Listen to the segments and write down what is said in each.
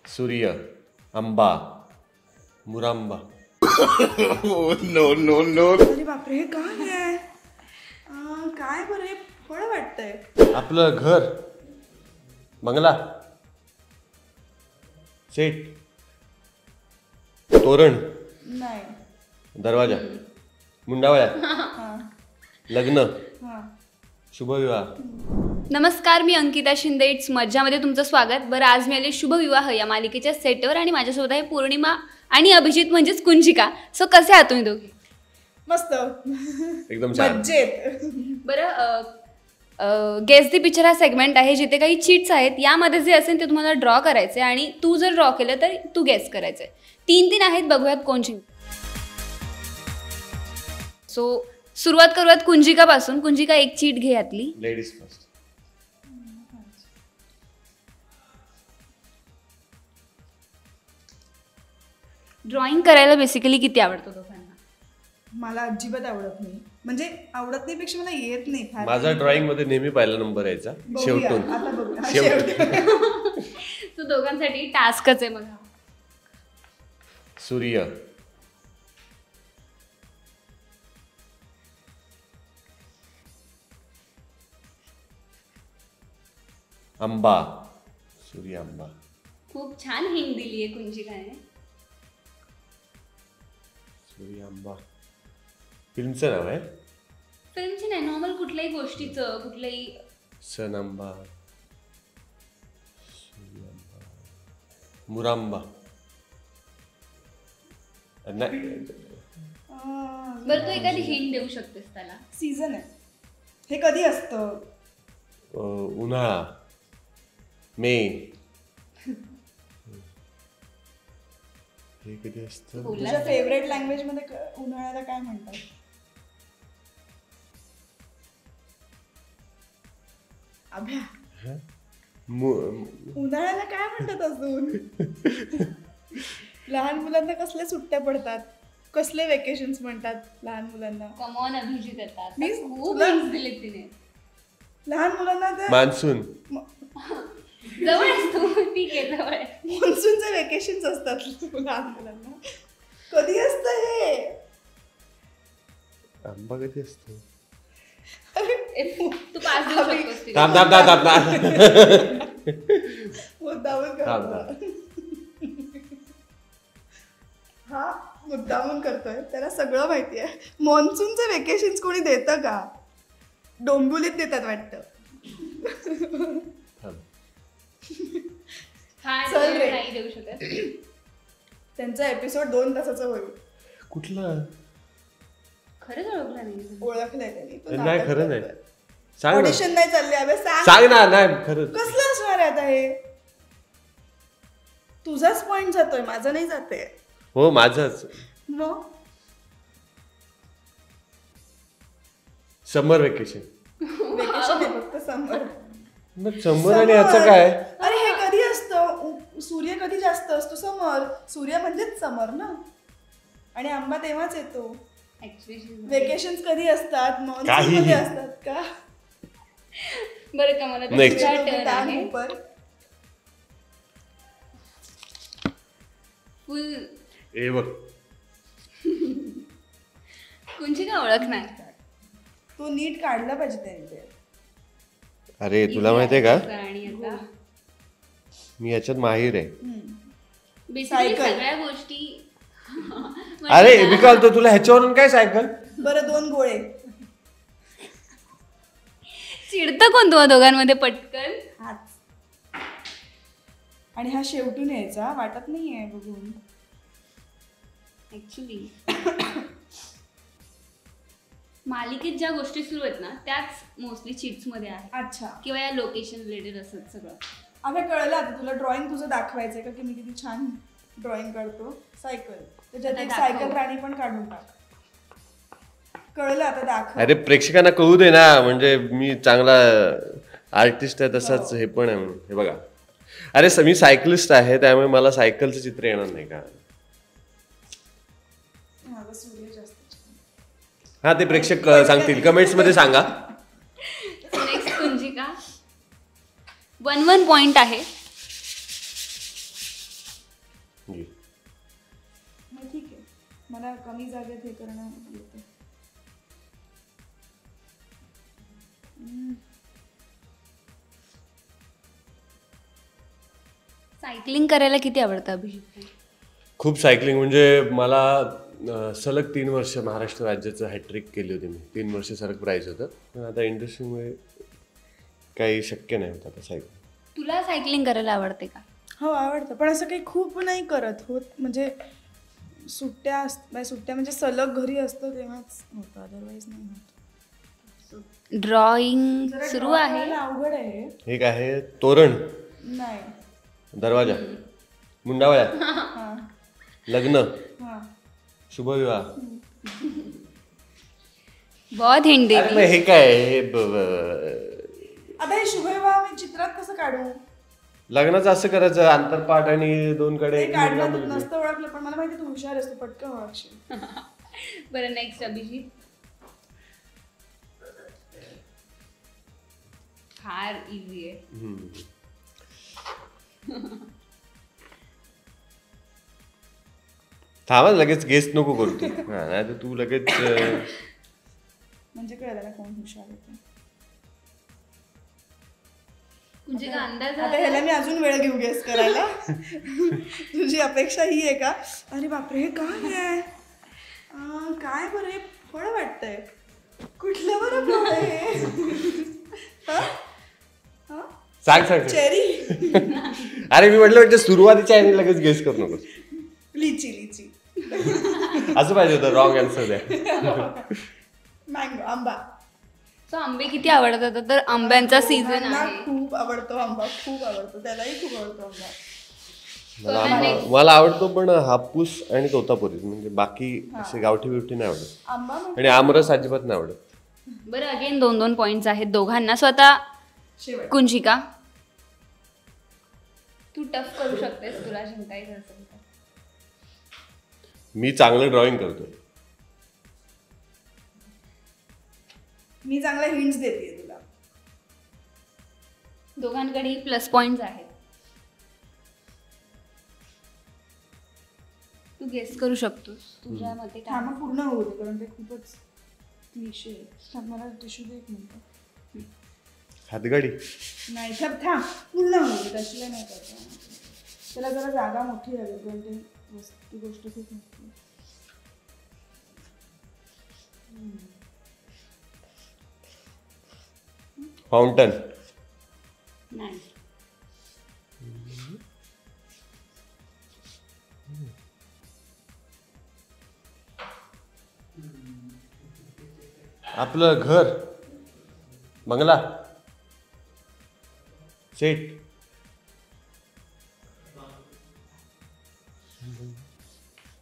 सूर्य, आंबा, मुरांबा. No no no. अरे बापरे, हे काय आहे? काय बरं हे फळ वाटतंय. आपलं घर, बंगला, सेट, तोरण, नाही. दरवाजा, मुंडावळ्या, लग्न, शुभविवाह. नमस्कार, मी अंकिता शिंदे. इट्स मज्जामध्ये तुमचं स्वागत. बरं, आज मी आले शुभविवाह या मालिकेच्या सेटवर आणि माझ्यासोबत आहे पौर्णिमा आणि अभिजित म्हणजेच कुंजिका. सो कसे आहात तुम्ही दोघी? मस्त, एकदम छान. मज्जेत. बरं, गेस दी पिक्चर हा सेगमेंट आहे जिथे काही चीट्स आहेत. यामध्ये जे असेल ते तुम्हाला ड्रॉ करायचे आणि तू जर ड्रॉ केलं तर तू गेस करायचं आहे. 3 आहेत, बघूयात कोण जिंकतं. सो सुरुवात करूयात कुंजिकापासून. कुंजिका, एक चीट घे यातली. Ladies first. ड्रॉइंग करायला बेसिकली किती आवडतं दोघांना? मला अजिबात आवडत नाही. म्हणजे आवडत नाही पेक्षा मला येत नाही फार. माझा ड्रॉइंग मध्ये नेहमी पहिला नंबर यायचा. बघूया, शेवटून आता बघूया. शेवटून. तो दोघांसाठी टास्कच आहे. बघा, सूर्य, आंबा, सूर्य, आंबा. खूप छान हिंट दिली आहे कुंजिकाने. सूर्य, आंबा फिल्मचं नाव आहे. फिल्मची नाही, नॉर्मल कुठल्याही गोष्टीचं, कुठल्याही. सन आंबा, सूर्य, आंबा, मुरांबा. नाही, बरं, तू एखादी हिंट देऊ शकतेस त्याला. सीझन आहे. हे कधी असतं? उन्हाळा, मे. हे कधी असतं? तुझ्या फेवरेट लँग्वेज मध्ये उन्हाळ्याला काय म्हणतात? अभ्या, उन्हाळ्याला काय म्हणतात अजून? लहान मुलांना कसल्या सुट्ट्या पडतात, कसले वेकेशन्स म्हणतात लहान मुलांना? कमॉन अभिजित येतात. मी खूप तुला- hints दिलेत तिने. लहान मुलांना तर मान्सून. जवळ असतो. ठीक आहे, जवळ आहे. मान्सूनचे वेकेशन्स असतात लहान मुलांना. कधी असतं हे? आंबा कधी असतो? तू 5 देऊ शकतोस तिला. थांब थांब थांब थांब. मुद्दामून करतोय हा, मुद्दामून करतोय. त्याला सगळं माहिती आहे. मान्सूनचे वेकेशन्स कोणी देतं का? डोंबिवलीत देतात वाटतं. चल रे. नाही देऊ शकत. त्यांचा एपिसोड 2 तासाचा होईल. कुठला? खरंच ओळखला नाही. ओळखलंय त्यांनी. नाही, खरं नाही. सांग ना. ऑडिशन नाही चालले. अबे सांग ना. नाही, खरं. कसलं असणार आहे आता हे? तुझाच पॉइंट जातोय, माझा नाही जाते. हो, माझंच. मग समर वेकेशन. वेकेशन आहे फक्त समर. मग समर आणि याचं काय? अरे हे कधी असतं? सूर्य कधी जास्त असतो? समर. सूर्य म्हणजेच समर ना. आणि आंबा तेव्हाच येतो. वेकेशन्स कधी असतात? मान्सून मध्ये असतात का? बरं का, मला Next. टर्न आहे. फुल ए बघ, कुंजिका ओळखणार. तो नीट काढला पाहिजे त्यांनी. अरे तुला माहितीये का, आणि आता मी याच्यात माहीर आहे. बेसिकली सगळ्या गोष्टी. अरे विकाल, तो तुला ह्याच्यावरून काय सायकल? बरं, 2 गोळे. चिडतं कोण तुम्हा दोघांमध्ये पटकन? हाच. आणि हा शेवटून यायचा वाटत नाहीये बघून. ऍक्च्युली मालिकेत ज्या गोष्टी सुरू आहेत ना, त्याच मोस्टली चीट्स मध्ये आहेत. अच्छा, किंवा या लोकेशन रिलेटेड असत सगळं. अगं कळलं आता तुला. ड्रॉइंग तुझं दाखवायचंय का की मी किती छान ड्रॉइंग काढतो? सायकल, त्याच्यात एक सायकल राणी पण काढून टाक. कळलं आता, दाखव. अरे प्रेक्षकांना कळू दे ना, म्हणजे मी चांगला आर्टिस्ट आहे तसाच हे पण आहे म्हणून. हे बघा, अरे मी सायकलिस्ट आहे, त्यामुळे मला सायकलचं चित्र येणार नाही का? सूर्य जास्त. हा, ते प्रेक्षक सांगतील, कमेंट्स मध्ये सांगा. नेक्स्ट कुंजिका. 1-1 पॉइंट आहे. घे. मग ठीक आहे, मला कमी जागेत हे करणं येतं. सायकलिंग करायला किती आवडतं अभिजित? खूप सायकलिंग म्हणजे मला सलग 3 वर्ष महाराष्ट्र राज्याचं हॅट्रिक केली होती मी. 3 वर्ष सलग प्राईज होतं. पण आता इंडस्ट्रीमुळे काही शक्य नाही होतं आता सायकलिंग. तुला सायकलिंग करायला आवडते का? हो आवडतं, पण असं काही खूप नाही करत होत. म्हणजे सुट्ट्या म्हणजे सलग घरी असतो तेव्हाच होतं, अदरवाईज नाही होत. ड्रॉइंग जरा सुरू draw आहे. करायला अवघड आहे. हे काय आहे? तोरण, नाही. दरवाजा, मुंडावळ्या, हां लग्न, हां शुभविवाह. बहुत हिंट अरे दिली. मग हे काय हे आता हे शुभविवाह मी चित्रात कसं काढू? लग्नाचं असं करायचं, आंतरपाठ आणि 2 कडे ते काढणं नसतं ओळखलं, पण मला माहिती तू हुशार असतो, पटकन ओळखशील. बरं नेक्स्ट अभिजित. फार इझी आहे. थांबा लगेच गेस्ट नको करू तू. नाही तर तू लगेच म्हणजे कळलं ना कोण हुशार होतं. म्हणजे का अंदाज आता ह्याला मी अजून वेळ घेऊ गेस करायला. तुझी अपेक्षा ही आहे का? अरे बापरे हे काय आहे? काय बरं हे फळ वाटतंय. कुठलं बरं फळ आहे? सांग सांग. चेरी. अरे मी म्हटलं म्हणजे सुरुवातीच्या आहे लगेच गेस करू नको. लिची. असं पाहिजे होतं रॉंग आन्सर द्या. मँगो, आंबा. सो आंबे किती आवडतात? तर आंब्यांचा सीझन मला आहे. खूप आवडतो आंबा, खूप आवडतो. त्यालाही खूप आवडतो आंबा. मला आवडतो पण हापूस आणि तोतापुरी, म्हणजे बाकी असे गावठी बिवठी नाही आवडत. आंबा आणि आमरस अजिबात नाही आवडत. बरं अगेन 2-2 पॉइंट्स आहेत दोघांना. स्वतः शेवट. कुंजिका तू टफ करू शकतेस, तुला जिंकायचं असेल तर. मी चांगलं ड्रॉइंग करतो. मी चांगला हिंट्स देते तुला. दोघांकडेही प्लस पॉइंट्स आहेत. तू गेस करू शकतोस तुझ्या मते काय. मग पूर्ण होऊ दे, कारण ते खूपच क्लिशे आहे. मला टिश्यू दे एक मिनिट. हातगाडी. नाही थांब पूर्ण होऊ दे, तशी नाही करता. त्याला जरा जागा मोठी लागेल, कारण ते ती गोष्ट खूप मोठी आहे. फाउंटन. नाही. आपलं घर, बंगला, सेट.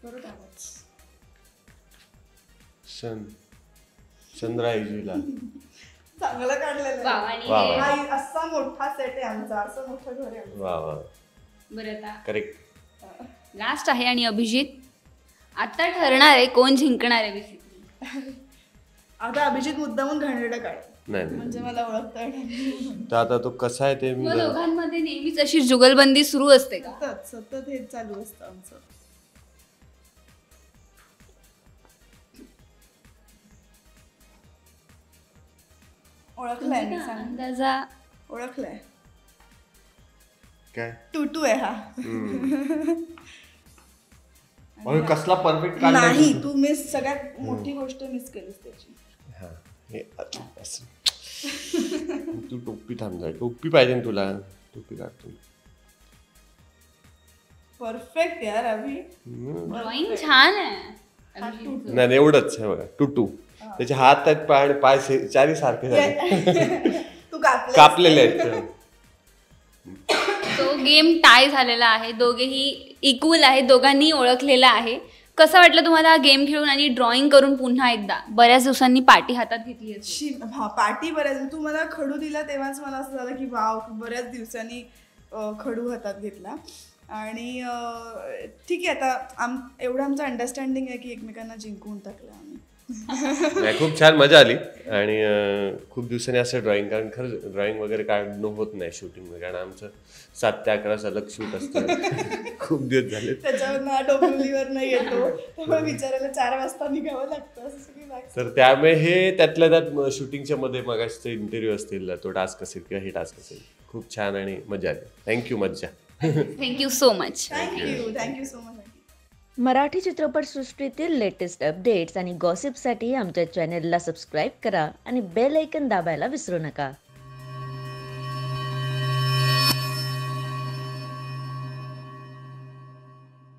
परत आवाज. सनराईजला. चांगलं काढलेलं वा, आहे. आणि वा, वा. हा असा मोठा सेट आहे आमचा, असं मोठं घर आहे आमचं. वा वा. बरं आता करेक्ट. लास्ट आहे आणि अभिजित आता ठरणार आहे कोण जिंकणार आहे बेसिकली. आता अभिजित मुद्दामून घाणेरडं काढ, नाही नाही. म्हणजे मला ओळखता येणार. तर आता तो कसा आहे ते मी मग दोघांमध्ये नेहमीच अशी जुगलबंदी सुरू असते का? सतत हेच चालू असतं आमचं. ओळखलाय मी, सांग. अंदाजा ओळखलाय. काय टूटू आहे हा. अरे कसला परफेक्ट नाही, तू मिस सगळ्यात मोठी गोष्ट मिस केलीस त्याची. हा हे असं. तू टोपी थांब जा. टोपी पाहिजे ना तुला. टोपी काढतो. परफेक्ट यार अभि. ड्रॉइंग छान आहे. नाही एवढंच हे बघा टुटू. त्याचे हात आहेत, पाय आणि पाय चारी सारखे झाले. तू कापलेले आहेत. तो गेम टाय झालेला आहे. दोघेही इक्वल आहे. दोघांनी ओळखलेला आहे. कसं वाटलं तुम्हाला हा गेम खेळून आणि ड्रॉइंग करून पुन्हा एकदा? बऱ्याच दिवसांनी पार्टी हातात घेतली असेल. हा पार्टी बऱ्याच. तू मला खडू दिला तेव्हाच मला असं झालं की वाव, बऱ्याच दिवसांनी खडू हातात घेतला. आणि ठीक आहे, आता एवढं आमचं अंडरस्टँडिंग आहे की एकमेकांना जिंकून टाकलं आम्ही. नाही, खूप छान मजा आली आणि खूप दिवसांनी असं ड्रॉइंग, कारण खरंच ड्रॉइंग वगैरे काढणं होत नाही शूटिंगमध्ये, कारण आमचं 7 ते 11 सलग शूट असतं. खूप दिवस झाले. त्याच्यावर डोंबिवलीवर नाही येतो, त्यामुळे विचारायला 4 वाजता निघावं लागतं असं सगळी बाकी. तर त्यामुळे हे त्यातल्या त्यात शूटिंगच्या मध्ये मगाचे इंटरव्ह्यू असतील, तो टास्क असेल किंवा हे टास्क असेल, खूप छान आणि मजा आली. थँक्यू. मज्जा. Thank you so much. Thank you so much. Marathi चित्रपटसृष्टीतील लेटेस्ट अपडेट्स आणि गॉसिपसाठी आमच्या चॅनेलला सबस्क्राईब करा आणि बेल ऐकन दाबायला विसरू नका.